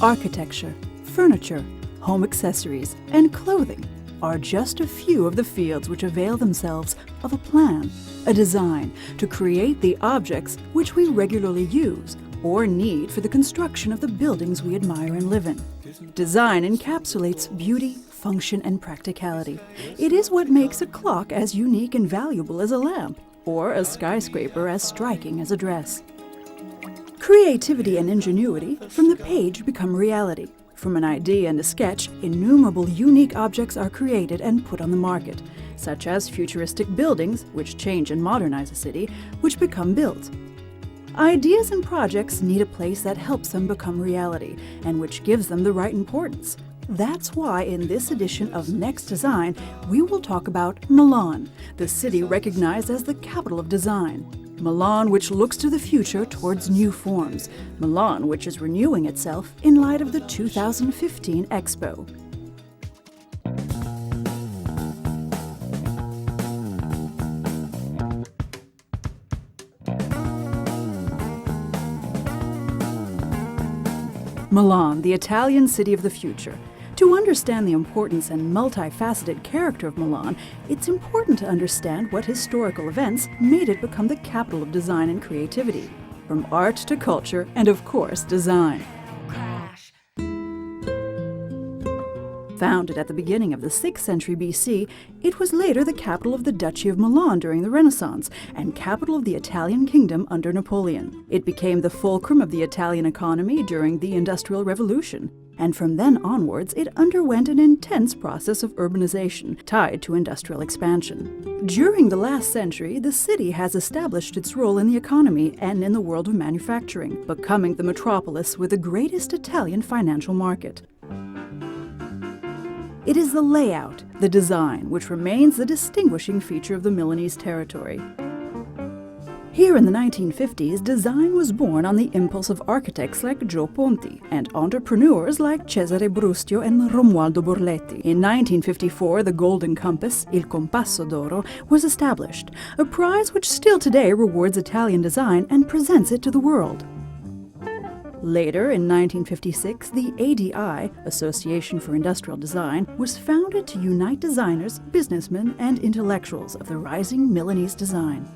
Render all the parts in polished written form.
Architecture, furniture, home accessories, and clothing are just a few of the fields which avail themselves of a plan, a design, to create the objects which we regularly use or need for the construction of the buildings we admire and live in. Design encapsulates beauty, function, and practicality. It is what makes a clock as unique and valuable as a lamp, or a skyscraper as striking as a dress. Creativity and ingenuity from the page become reality. From an idea and a sketch, innumerable unique objects are created and put on the market, such as futuristic buildings, which change and modernize a city, which become built. Ideas and projects need a place that helps them become reality, and which gives them the right importance. That's why in this edition of Next Design, we will talk about Milan, the city recognized as the capital of design. Milan, which looks to the future towards new forms. Milan, which is renewing itself in light of the 2015 Expo. Milan, the Italian city of the future. To understand the importance and multifaceted character of Milan, it's important to understand what historical events made it become the capital of design and creativity, from art to culture and, of course, design. Founded at the beginning of the 6th century BC, it was later the capital of the Duchy of Milan during the Renaissance and capital of the Italian kingdom under Napoleon. It became the fulcrum of the Italian economy during the Industrial Revolution, and from then onwards it underwent an intense process of urbanization tied to industrial expansion. During the last century, the city has established its role in the economy and in the world of manufacturing, becoming the metropolis with the greatest Italian financial market. It is the layout, the design, which remains the distinguishing feature of the Milanese territory. Here in the 1950s, design was born on the impulse of architects like Gio Ponti and entrepreneurs like Cesare Brustio and Romualdo Borletti. In 1954, the Golden Compass, Il Compasso d'Oro, was established, a prize which still today rewards Italian design and presents it to the world. Later, in 1956, the ADI, Association for Industrial Design, was founded to unite designers, businessmen, and intellectuals of the rising Milanese design.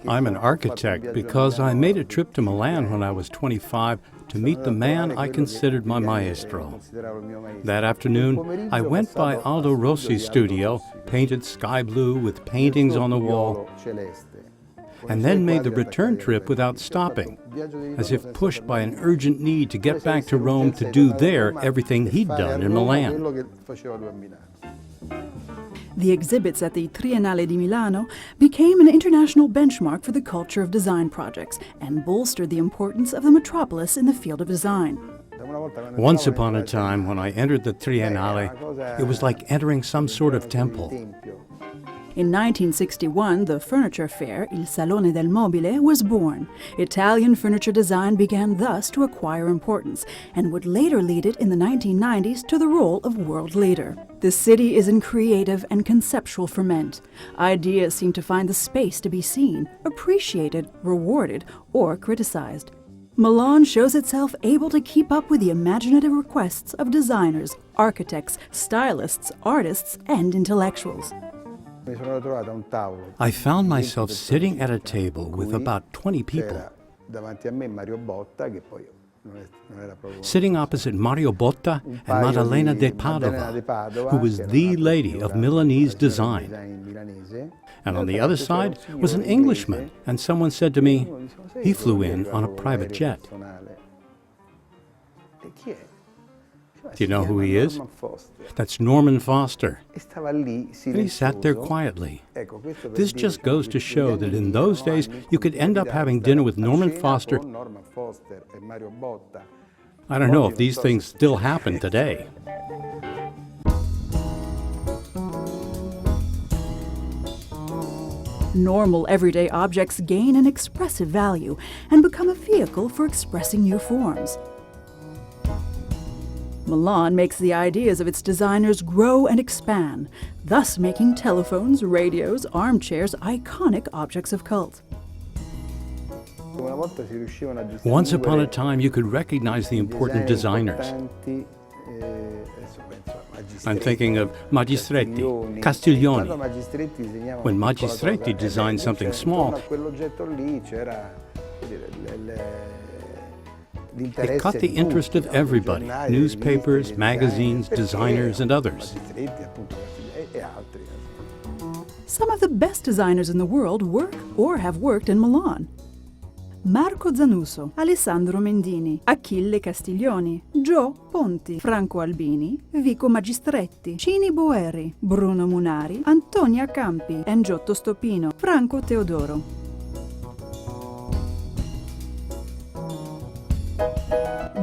I'm an architect because I made a trip to Milan when I was 25 to meet the man I considered my maestro. That afternoon, I went by Aldo Rossi's studio, painted sky blue with paintings on the wall, and then made the return trip without stopping, as if pushed by an urgent need to get back to Rome to do there everything he'd done in Milan. The exhibits at the Triennale di Milano became an international benchmark for the culture of design projects and bolstered the importance of the metropolis in the field of design. Once upon a time, when I entered the Triennale, it was like entering some sort of temple. In 1961, the furniture fair, Il Salone del Mobile, was born. Italian furniture design began thus to acquire importance and would later lead it in the 1990s to the role of world leader. The city is in creative and conceptual ferment. Ideas seem to find the space to be seen, appreciated, rewarded, or criticized. Milan shows itself able to keep up with the imaginative requests of designers, architects, stylists, artists, and intellectuals. I found myself sitting at a table with about 20 people. Sitting opposite Mario Botta and Maddalena de Padova, who was the lady of Milanese design. And on the other side was an Englishman, and someone said to me, he flew in on a private jet. Do you know who he is? That's Norman Foster. And he sat there quietly. This just goes to show that in those days you could end up having dinner with Norman Foster. I don't know if these things still happen today. Normal everyday objects gain an expressive value and become a vehicle for expressing new forms. Milan makes the ideas of its designers grow and expand, thus making telephones, radios, armchairs iconic objects of cult. Once upon a time, you could recognize the important designers. I'm thinking of Magistretti, Castiglioni. When Magistretti designed something small, it caught the interest of everybody, newspapers, magazines, designers, and others. Some of the best designers in the world work or have worked in Milan. Marco Zanuso, Alessandro Mendini, Achille Castiglioni, Gio Ponti, Franco Albini, Vico Magistretti, Cini Boeri, Bruno Munari, Antonia Campi, and Giotto Stopino, Franco Teodoro.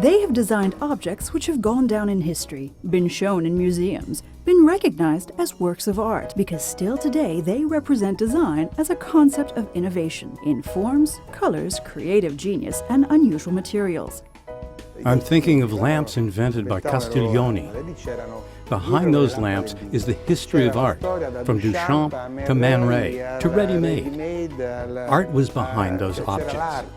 They have designed objects which have gone down in history, been shown in museums, been recognized as works of art, because still today they represent design as a concept of innovation in forms, colors, creative genius, and unusual materials. I'm thinking of lamps invented by Castiglioni. Behind those lamps is the history of art, from Duchamp to Man Ray to ready-made. Art was behind those objects.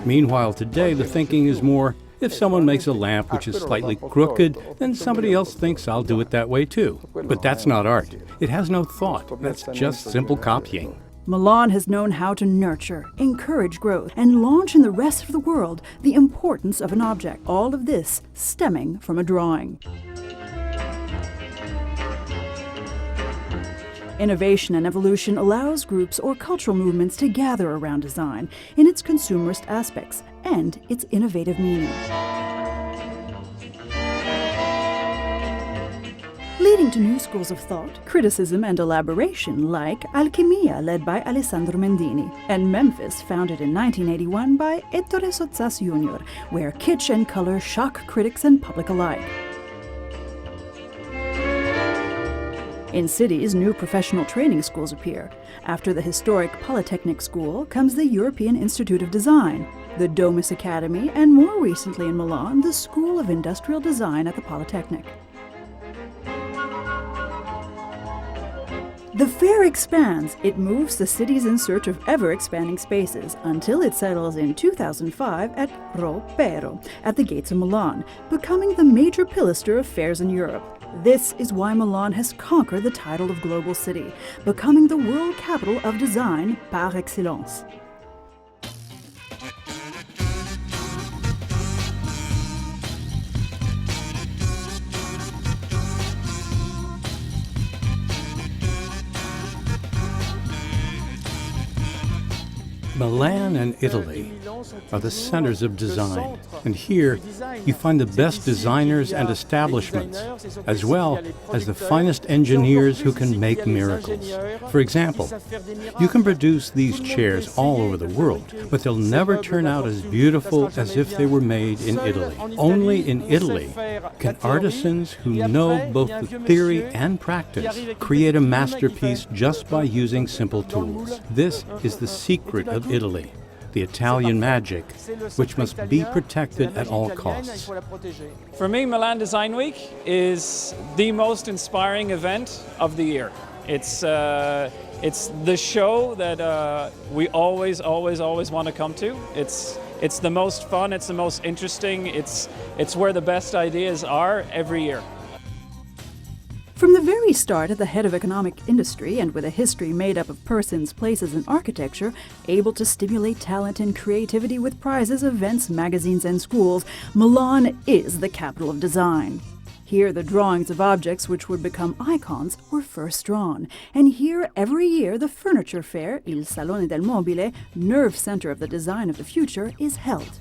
Meanwhile, today the thinking is more, if someone makes a lamp which is slightly crooked, then somebody else thinks I'll do it that way too. But that's not art. It has no thought. That's just simple copying. Milan has known how to nurture, encourage growth, and launch in the rest of the world the importance of an object. All of this stemming from a drawing. Innovation and evolution allows groups or cultural movements to gather around design in its consumerist aspects and its innovative meaning. Leading to new schools of thought, criticism, and elaboration like Alchimia, led by Alessandro Mendini, and Memphis, founded in 1981 by Ettore Sozzas Jr., where kitsch and color shock critics and public alike. In cities, new professional training schools appear. After the historic Polytechnic School comes the European Institute of Design, the Domus Academy, and more recently in Milan, the School of Industrial Design at the Polytechnic. The fair expands. It moves the cities in search of ever-expanding spaces until it settles in 2005 at Ro Pero, at the gates of Milan, becoming the major pilaster of fairs in Europe. This is why Milan has conquered the title of global city, becoming the world capital of design par excellence. Milan and Italy are the centers of design, and here you find the best designers and establishments, as well as the finest engineers who can make miracles. For example, you can produce these chairs all over the world, but they'll never turn out as beautiful as if they were made in Italy. Only in Italy can artisans who know both the theory and practice create a masterpiece just by using simple tools. This is the secret of Italy, the Italian magic, which must be protected at all costs. For me, Milan Design Week is the most inspiring event of the year. It's the show that we always want to come to. It's the most fun, it's the most interesting, it's where the best ideas are every year. From the very start at the head of economic industry and with a history made up of persons, places, and architecture, able to stimulate talent and creativity with prizes, events, magazines, and schools, Milan is the capital of design. Here the drawings of objects which would become icons were first drawn, and here every year the furniture fair, Il Salone del Mobile, nerve center of the design of the future, is held.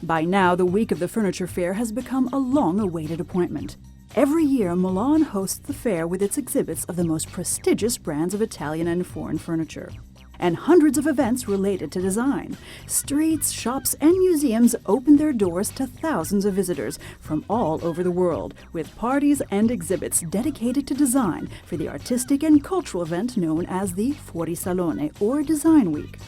By now the week of the furniture fair has become a long-awaited appointment. Every year, Milan hosts the fair with its exhibits of the most prestigious brands of Italian and foreign furniture, and hundreds of events related to design. Streets, shops, and museums open their doors to thousands of visitors from all over the world, with parties and exhibits dedicated to design for the artistic and cultural event known as the Fuori Salone, or Design Week.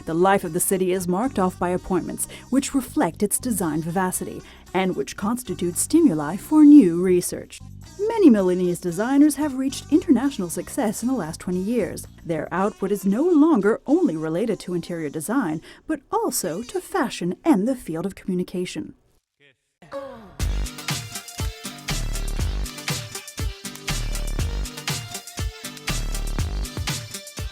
The life of the city is marked off by appointments, which reflect its design vivacity, and which constitute stimuli for new research. Many Milanese designers have reached international success in the last 20 years. Their output is no longer only related to interior design, but also to fashion and the field of communication.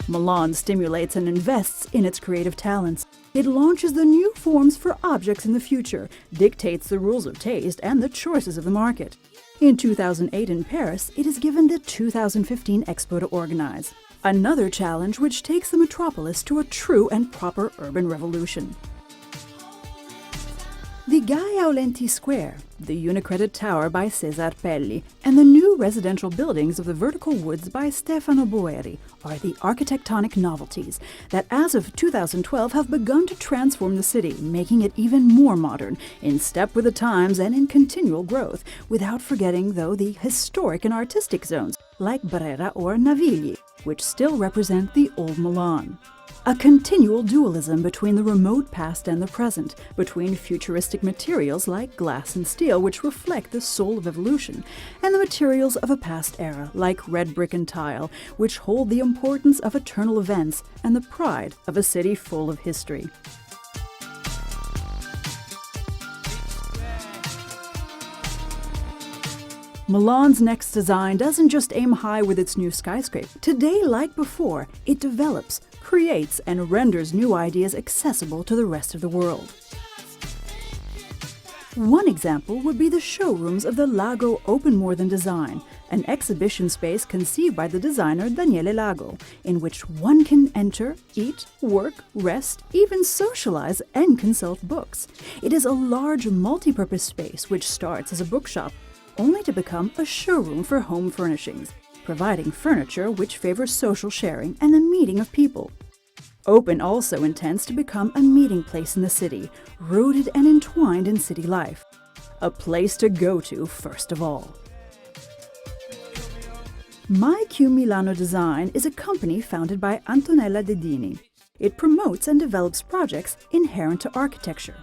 Milan stimulates and invests in its creative talents. It launches the new forms for objects in the future, dictates the rules of taste and the choices of the market. In 2008 in Paris, it is given the 2015 Expo to organize. Another challenge which takes the metropolis to a true and proper urban revolution. The Gaiaulenti Square, the Unicredit Tower by Cesar Pelli, and the new residential buildings of the Vertical Woods by Stefano Boeri are the architectonic novelties that as of 2012 have begun to transform the city, making it even more modern, in step with the times and in continual growth, without forgetting, though, the historic and artistic zones, like Brera or Navigli, which still represent the old Milan. A continual dualism between the remote past and the present, between futuristic materials like glass and steel, which reflect the soul of evolution, and the materials of a past era, like red brick and tile, which hold the importance of eternal events and the pride of a city full of history. Milan's next design doesn't just aim high with its new skyscraper. Today, like before, it develops, creates, and renders new ideas accessible to the rest of the world. One example would be the showrooms of the Lago Open More Than Design, an exhibition space conceived by the designer Daniele Lago, in which one can enter, eat, work, rest, even socialize, and consult books. It is a large multi-purpose space which starts as a bookshop, only to become a showroom for home furnishings, providing furniture which favors social sharing and the meeting of people. Open also intends to become a meeting place in the city, rooted and entwined in city life. A place to go to first of all. MyQ Milano Design is a company founded by Antonella Dedini. It promotes and develops projects inherent to architecture.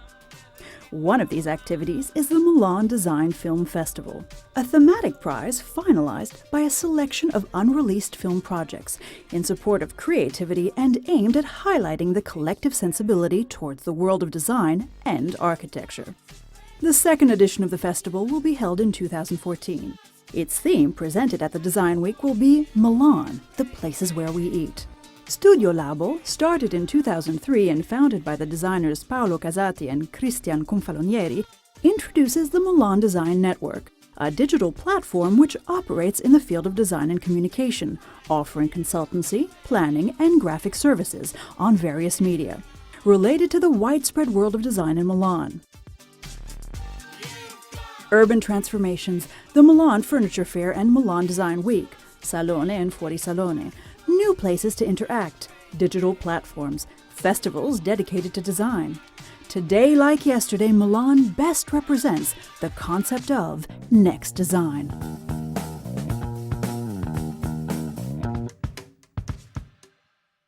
One of these activities is the Milan Design Film Festival, a thematic prize finalized by a selection of unreleased film projects in support of creativity and aimed at highlighting the collective sensibility towards the world of design and architecture. The second edition of the festival will be held in 2014. Its theme presented at the Design Week will be Milan, the places where we eat. Studio Labo, started in 2003 and founded by the designers Paolo Casati and Cristian Confalonieri, introduces the Milan Design Network, a digital platform which operates in the field of design and communication, offering consultancy, planning, and graphic services on various media, related to the widespread world of design in Milan. Urban transformations, the Milan Furniture Fair and Milan Design Week, Salone and Fuori Salone, new places to interact, digital platforms, festivals dedicated to design. Today, like yesterday, Milan best represents the concept of next design.